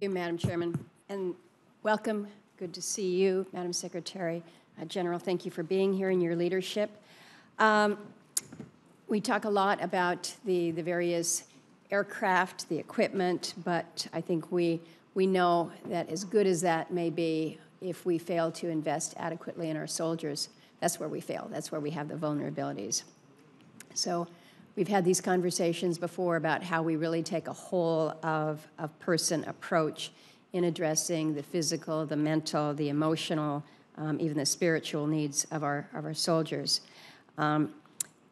you, Madam Chairman, and welcome. Good to see you, Madam Secretary. General, thank you for being here and your leadership. We talk a lot about the various aircraft, the equipment, but I think we know that as good as that may be, if we fail to invest adequately in our soldiers, that's where we fail. That's where we have the vulnerabilities. So we've had these conversations before about how we really take a whole of person approach in addressing the physical, the mental, the emotional, even the spiritual needs of our soldiers.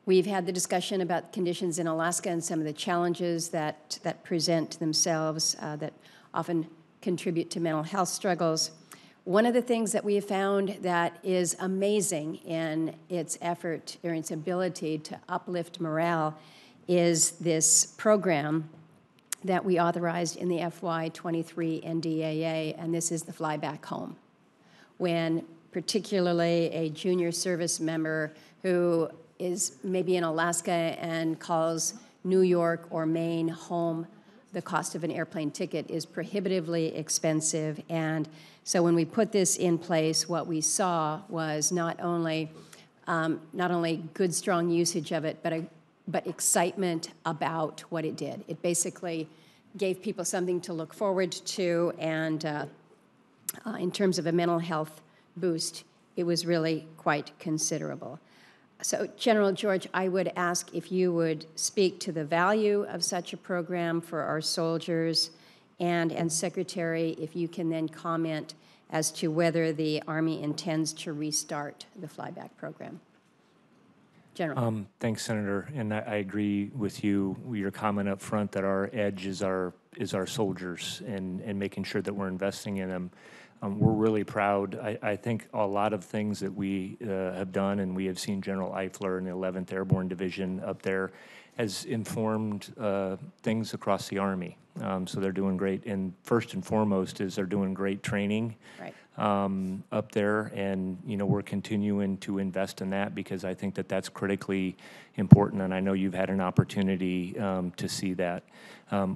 We've had the discussion about conditions in Alaska and some of the challenges that present themselves that often contribute to mental health struggles. One of the things that we have found that is amazing in its effort or its ability to uplift morale is this program that we authorized in the FY23 NDAA, and this is the Fly Back Home. When particularly a junior service member who is maybe in Alaska and calls New York or Maine home, the cost of an airplane ticket is prohibitively expensive. And so when we put this in place, what we saw was not only good, strong usage of it, but excitement about what it did. It basically gave people something to look forward to, and in terms of a mental health boost, it was really quite considerable. So, General George, I would ask if you would speak to the value of such a program for our soldiers, and Secretary, if you can then comment as to whether the Army intends to restart the flyback program. General. Thanks, Senator, and I agree with you. Your comment up front that our edge is our soldiers and making sure that we're investing in them. We're really proud. I think a lot of things that we have done, and we have seen General Eifler in the 11th Airborne Division up there, has informed things across the Army. So they're doing great. And first and foremost is they're doing great training up there. And, you know, we're continuing to invest in that because I think that that's critically important. And I know you've had an opportunity to see that.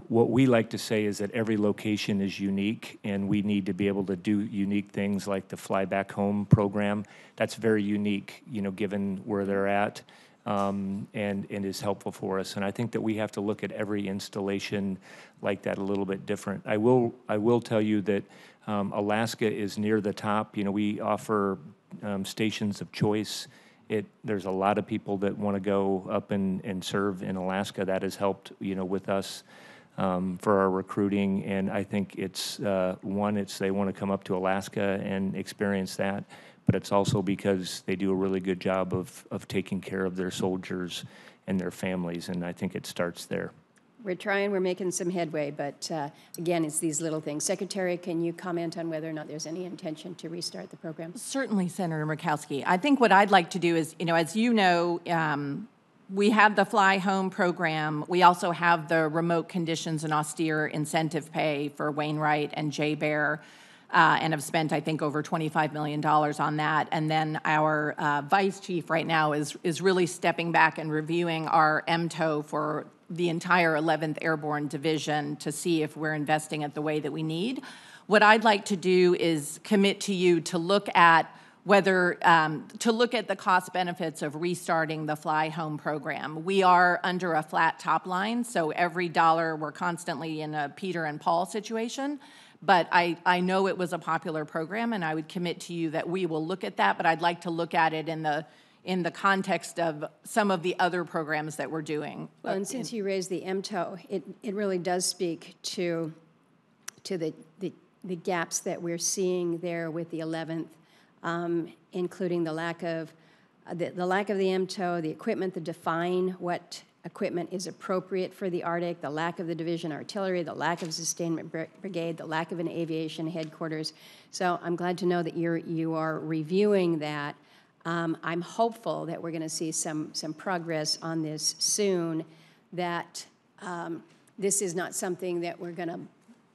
What we like to say is that every location is unique, and we need to be able to do unique things like the Fly Back Home program. That's very unique, you know, given where they're at. And is helpful for us. And I think that we have to look at every installation like that a little bit different. I will tell you that Alaska is near the top. You know, we offer stations of choice. There's a lot of people that want to go up and serve in Alaska. That has helped, you know, with us for our recruiting. And I think it's they want to come up to Alaska and experience that. But it's also because they do a really good job of taking care of their soldiers and their families, and I think it starts there. We're making some headway, but again, it's these little things. Secretary, can you comment on whether or not there's any intention to restart the program? Certainly, Senator Murkowski. I think what I'd like to do is, you know, as you know, we have the Fly Home program. We also have the remote conditions and austere incentive pay for Wainwright and J. Bear. And have spent, I think, over $25 million on that. And then our vice chief right now is really stepping back and reviewing our MTO for the entire 11th Airborne Division to see if we're investing it the way that we need. What I'd like to do is commit to you to look at whether to look at the cost benefits of restarting the Fly Home program. We are under a flat top line, so every dollar we're constantly in a Peter and Paul situation. But I know it was a popular program, and I would commit to you that we will look at that, but I'd like to look at it in the context of some of the other programs that we're doing. Well, and since you raised the MTO, it really does speak to the gaps that we're seeing there with the 11th, including the lack of the MTO, the equipment to define what equipment is appropriate for the Arctic, the lack of the division artillery, the lack of sustainment brigade, the lack of an aviation headquarters. So I'm glad to know that you are reviewing that. I'm hopeful that we're going to see some progress on this soon, that this is not something that we're going to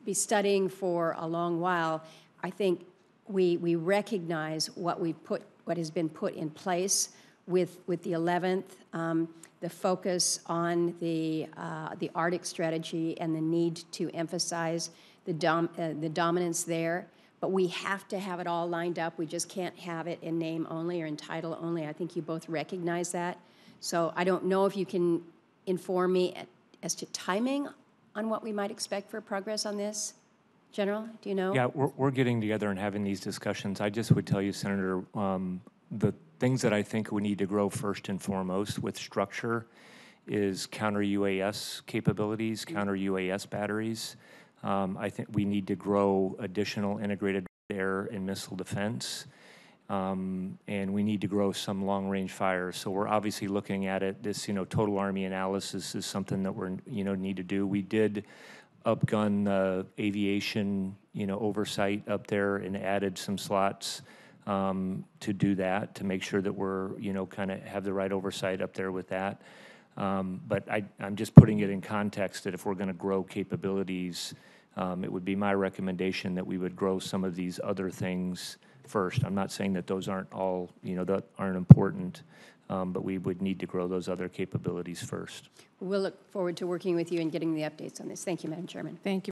be studying for a long while. I think we recognize what has been put in place with the 11th, the focus on the Arctic strategy and the need to emphasize the dominance there. But we have to have it all lined up. We just can't have it in name only or in title only. I think you both recognize that. So I don't know if you can inform me as to timing on what we might expect for progress on this. General, do you know? Yeah, we're getting together and having these discussions. I just would tell you, Senator, the things that I think we need to grow first and foremost with structure is counter UAS capabilities, counter UAS batteries. I think we need to grow additional integrated air and missile defense, and we need to grow some long-range fire. So we're obviously looking at it. This, total Army analysis is something that we're, need to do. We did upgun the aviation, oversight up there and added some slots to do that, to make sure that we're, kind of have the right oversight up there with that. But I'm just putting it in context that if we're going to grow capabilities, it would be my recommendation that we would grow some of these other things first. I'm not saying that those aren't all, that aren't important, but we would need to grow those other capabilities first. We'll look forward to working with you and getting the updates on this. Thank you, Madam Chairman. Thank you.